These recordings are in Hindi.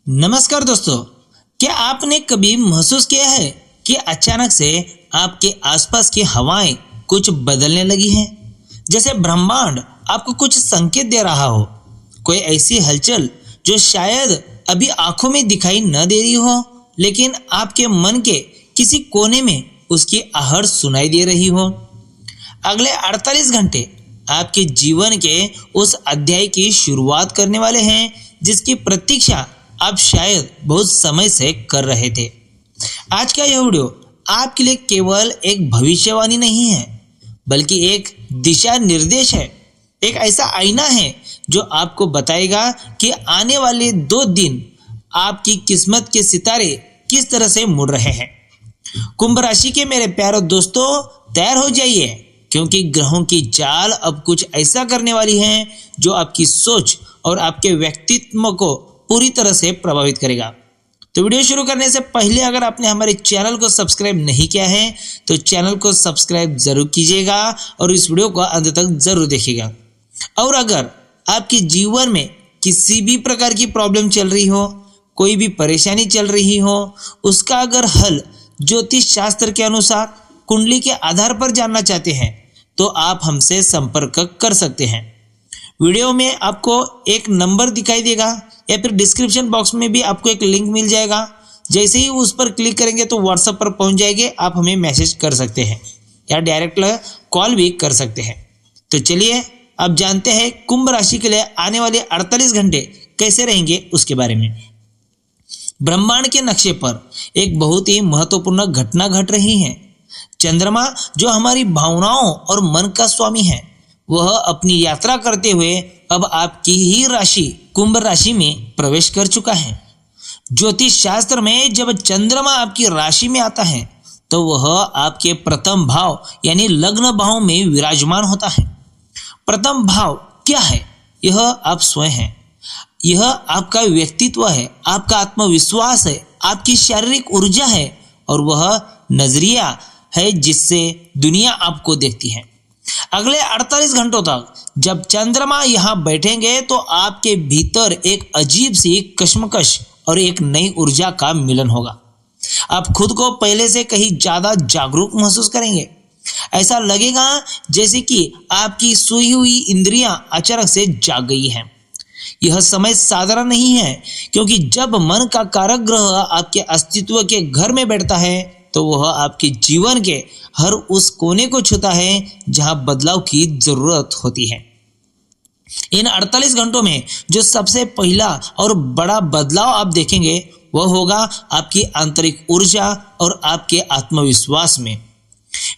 नमस्कार दोस्तों, क्या आपने कभी महसूस किया है कि अचानक से आपके आसपास की हवाएं कुछ बदलने लगी हैं? जैसे ब्रह्मांड आपको कुछ संकेत दे रहा हो, कोई ऐसी हलचल जो शायद अभी आंखों में दिखाई न दे रही हो, लेकिन आपके मन के किसी कोने में उसकी आहट सुनाई दे रही हो। अगले 48 घंटे आपके जीवन के उस अध्याय की शुरुआत करने वाले हैं जिसकी प्रतीक्षा आप शायद बहुत समय से कर रहे थे। आज का यह वीडियो आपके लिए केवल एक भविष्यवाणी नहीं है, बल्कि एक दिशा निर्देश है, एक ऐसा आईना है जो आपको बताएगा कि आने वाले 2 दिन आपकी किस्मत के सितारे किस तरह से मुड़ रहे हैं। कुंभ राशि के मेरे प्यारे दोस्तों, तैयार हो जाइए, क्योंकि ग्रहों की चाल अब कुछ ऐसा करने वाली है जो आपकी सोच और आपके व्यक्तित्व को पूरी तरह से प्रभावित करेगा। तो वीडियो शुरू करने से पहले अगर आपने हमारे चैनल को सब्सक्राइब नहीं किया है तो चैनल को सब्सक्राइब जरूर कीजिएगा और इस वीडियो को अंत तक जरूर देखिएगा। और अगर आपके जीवन में किसी भी प्रकार की प्रॉब्लम चल रही हो, कोई भी परेशानी चल रही हो, उसका अगर हल ज्योतिष शास्त्र के अनुसार कुंडली के आधार पर जानना चाहते हैं तो आप हमसे संपर्क कर सकते हैं। वीडियो में आपको एक नंबर दिखाई देगा या फिर डिस्क्रिप्शन बॉक्स में भी आपको एक लिंक मिल जाएगा। जैसे ही उस पर क्लिक करेंगे तो व्हाट्सएप पर पहुंच जाएंगे, आप हमें मैसेज कर सकते हैं या डायरेक्ट कॉल भी कर सकते हैं। तो चलिए अब जानते हैं कुंभ राशि के लिए आने वाले 48 घंटे कैसे रहेंगे उसके बारे में। ब्रह्मांड के नक्शे पर एक बहुत ही महत्वपूर्ण घटना घट रही है। चंद्रमा जो हमारी भावनाओं और मन का स्वामी है, वह अपनी यात्रा करते हुए अब आपकी ही राशि कुंभ राशि में प्रवेश कर चुका है। ज्योतिष शास्त्र में जब चंद्रमा आपकी राशि में आता है तो वह आपके प्रथम भाव यानी लग्न भाव में विराजमान होता है। प्रथम भाव क्या है? यह आप स्वयं हैं, यह आपका व्यक्तित्व है, आपका आत्मविश्वास है, आपकी शारीरिक ऊर्जा है और वह नजरिया है जिससे दुनिया आपको देखती है। अगले 48 घंटों तक जब चंद्रमा यहां बैठेंगे तो आपके भीतर एक अजीब सी कश्मकश और एक नई ऊर्जा का मिलन होगा। आप खुद को पहले से कहीं ज्यादा जागरूक महसूस करेंगे। ऐसा लगेगा जैसे कि आपकी सोई हुई इंद्रियां अचानक से जाग गई हैं। यह समय साधारण नहीं है, क्योंकि जब मन का कारक ग्रह आपके अस्तित्व के घर में बैठता है तो वह आपके जीवन के हर उस कोने को छूता है जहां बदलाव की जरूरत होती है। इन 48 घंटों में जो सबसे पहला और बड़ा बदलाव आप देखेंगे वह होगा आपकी आंतरिक ऊर्जा और आपके आत्मविश्वास में।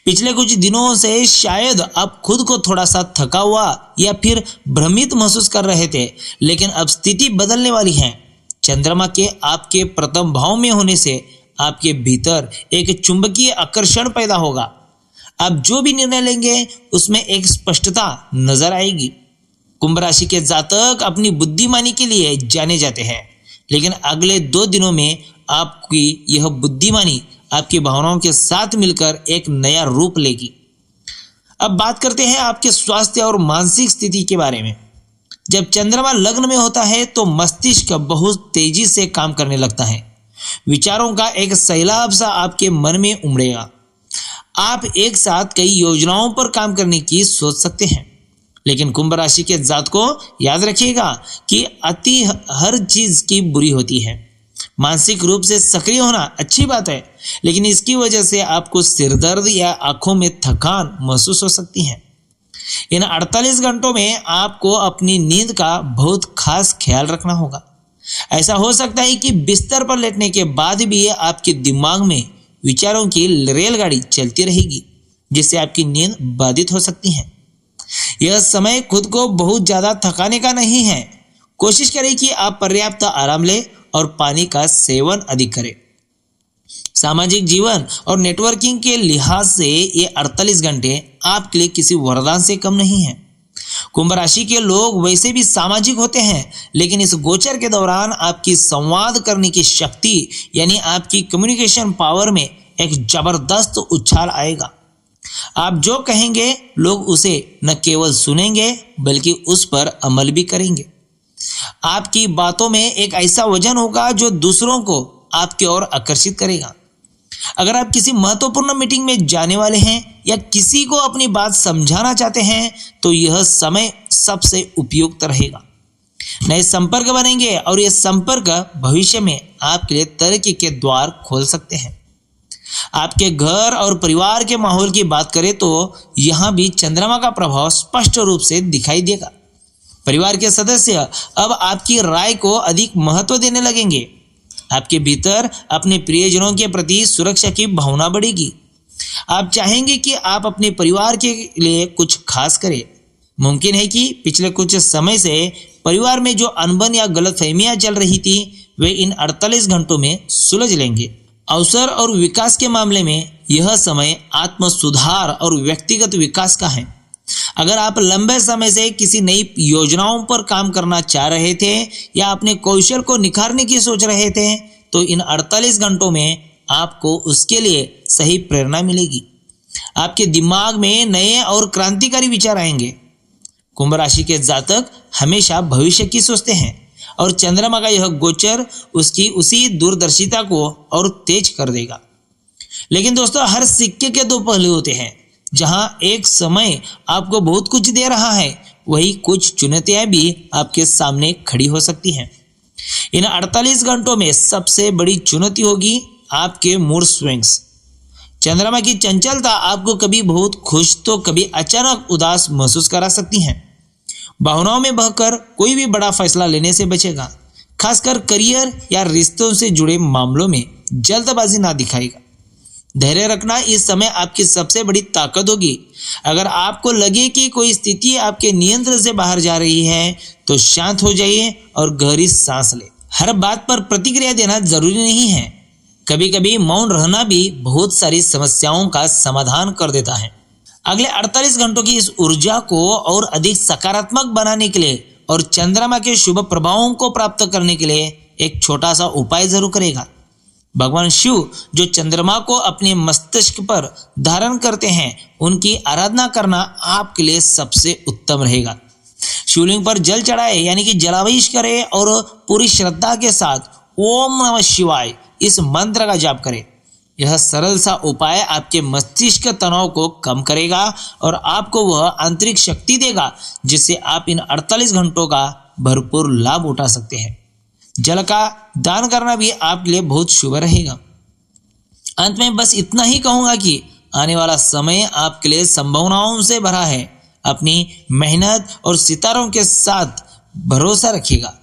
पिछले कुछ दिनों से शायद आप खुद को थोड़ा सा थका हुआ या फिर भ्रमित महसूस कर रहे थे, लेकिन अब स्थिति बदलने वाली है। चंद्रमा के आपके प्रथम भाव में होने से आपके भीतर एक चुंबकीय आकर्षण पैदा होगा। आप जो भी निर्णय लेंगे उसमें एक स्पष्टता नजर आएगी। कुंभ राशि के जातक अपनी बुद्धिमानी के लिए जाने जाते हैं, लेकिन अगले 2 दिनों में आपकी यह बुद्धिमानी आपकी भावनाओं के साथ मिलकर एक नया रूप लेगी। अब बात करते हैं आपके स्वास्थ्य और मानसिक स्थिति के बारे में। जब चंद्रमा लग्न में होता है तो मस्तिष्क बहुत तेजी से काम करने लगता है। विचारों का एक सैलाब सा आपके मन में उमड़ेगा। आप एक साथ कई योजनाओं पर काम करने की सोच सकते हैं, लेकिन कुंभ राशि के जात को याद रखिएगा कि अति हर चीज की बुरी होती है। मानसिक रूप से सक्रिय होना अच्छी बात है, लेकिन इसकी वजह से आपको सिरदर्द या आंखों में थकान महसूस हो सकती है। इन 48 घंटों में आपको अपनी नींद का बहुत खास ख्याल रखना होगा। ऐसा हो सकता है कि बिस्तर पर लेटने के बाद भी आपके दिमाग में विचारों की रेलगाड़ी चलती रहेगी, जिससे आपकी नींद बाधित हो सकती है। यह समय खुद को बहुत ज्यादा थकाने का नहीं है। कोशिश करें कि आप पर्याप्त आराम लें और पानी का सेवन अधिक करें। सामाजिक जीवन और नेटवर्किंग के लिहाज से ये 48 घंटे आपके लिए किसी वरदान से कम नहीं है। कुंभ राशि के लोग वैसे भी सामाजिक होते हैं, लेकिन इस गोचर के दौरान आपकी संवाद करने की शक्ति यानी आपकी कम्युनिकेशन पावर में एक जबरदस्त उछाल आएगा। आप जो कहेंगे लोग उसे न केवल सुनेंगे बल्कि उस पर अमल भी करेंगे। आपकी बातों में एक ऐसा वजन होगा जो दूसरों को आपकी ओर आकर्षित करेगा। अगर आप किसी महत्वपूर्ण मीटिंग में जाने वाले हैं या किसी को अपनी बात समझाना चाहते हैं तो यह समय सबसे उपयुक्त रहेगा। नए संपर्क बनेंगे और ये संपर्क भविष्य में आपके लिए तरक्की के द्वार खोल सकते हैं। आपके घर और परिवार के माहौल की बात करें तो यहां भी चंद्रमा का प्रभाव स्पष्ट रूप से दिखाई देगा। परिवार के सदस्य अब आपकी राय को अधिक महत्व देने लगेंगे। आपके भीतर अपने प्रियजनों के प्रति सुरक्षा की भावना बढ़ेगी। आप चाहेंगे कि आप अपने परिवार के लिए कुछ खास करें। मुमकिन है कि पिछले कुछ समय से परिवार में जो अनबन या गलतफहमियां चल रही थी वे इन 48 घंटों में सुलझ लेंगे। अवसर और विकास के मामले में यह समय आत्म सुधार और व्यक्तिगत विकास का है। अगर आप लंबे समय से किसी नई योजनाओं पर काम करना चाह रहे थे या अपने कौशल को निखारने की सोच रहे थे तो इन 48 घंटों में आपको उसके लिए सही प्रेरणा मिलेगी। आपके दिमाग में नए और क्रांतिकारी विचार आएंगे। कुंभ राशि के जातक हमेशा भविष्य की सोचते हैं और चंद्रमा का यह गोचर उसकी उसी दूरदर्शिता को और तेज कर देगा। लेकिन दोस्तों, हर सिक्के के दो पहलू होते हैं। जहां एक समय आपको बहुत कुछ दे रहा है वही कुछ चुनौतियां भी आपके सामने खड़ी हो सकती हैं। इन 48 घंटों में सबसे बड़ी चुनौती होगी आपके मूड स्विंग्स। चंद्रमा की चंचलता आपको कभी बहुत खुश तो कभी अचानक उदास महसूस करा सकती हैं। भावनाओं में बहकर कोई भी बड़ा फैसला लेने से बचेगा। खासकर करियर या रिश्तों से जुड़े मामलों में जल्दबाजी ना दिखाएगा। धैर्य रखना इस समय आपकी सबसे बड़ी ताकत होगी। अगर आपको लगे कि कोई स्थिति आपके नियंत्रण से बाहर जा रही है तो शांत हो जाइए और गहरी सांस ले। हर बात पर प्रतिक्रिया देना जरूरी नहीं है। कभी कभी मौन रहना भी बहुत सारी समस्याओं का समाधान कर देता है। अगले 48 घंटों की इस ऊर्जा को और अधिक सकारात्मक बनाने के लिए और चंद्रमा के शुभ प्रभावों को प्राप्त करने के लिए एक छोटा सा उपाय जरूर करेगा। भगवान शिव जो चंद्रमा को अपने मस्तिष्क पर धारण करते हैं उनकी आराधना करना आपके लिए सबसे उत्तम रहेगा। शिवलिंग पर जल चढ़ाए यानी कि जलाभिषेक करें और पूरी श्रद्धा के साथ ओम नमः शिवाय इस मंत्र का जाप करें। यह सरल सा उपाय आपके मस्तिष्क तनाव को कम करेगा और आपको वह आंतरिक शक्ति देगा जिससे आप इन 48 घंटों का भरपूर लाभ उठा सकते हैं। जल का दान करना भी आपके लिए बहुत शुभ रहेगा। अंत में बस इतना ही कहूंगा कि आने वाला समय आपके लिए संभावनाओं से भरा है। अपनी मेहनत और सितारों के साथ भरोसा रखिएगा।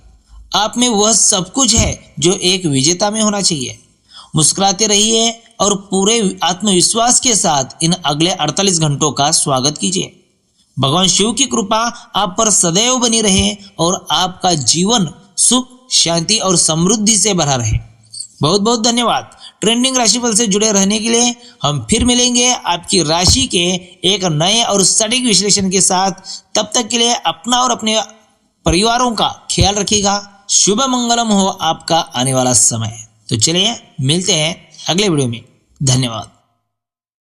आप में वह सब कुछ है जो एक विजेता में होना चाहिए। मुस्कुराते रहिए और पूरे आत्मविश्वास के साथ इन अगले 48 घंटों का स्वागत कीजिए। भगवान शिव की कृपा आप पर सदैव बनी रहे और आपका जीवन सुख, शांति और समृद्धि से भरा रहे। बहुत बहुत धन्यवाद। ट्रेंडिंग राशिफल से जुड़े रहने के लिए हम फिर मिलेंगे आपकी राशि के एक नए और सटीक विश्लेषण के साथ। तब तक के लिए अपना और अपने परिवारों का ख्याल रखिएगा। शुभ मंगलम हो आपका आने वाला समय। तो चलिए मिलते हैं अगले वीडियो में। धन्यवाद।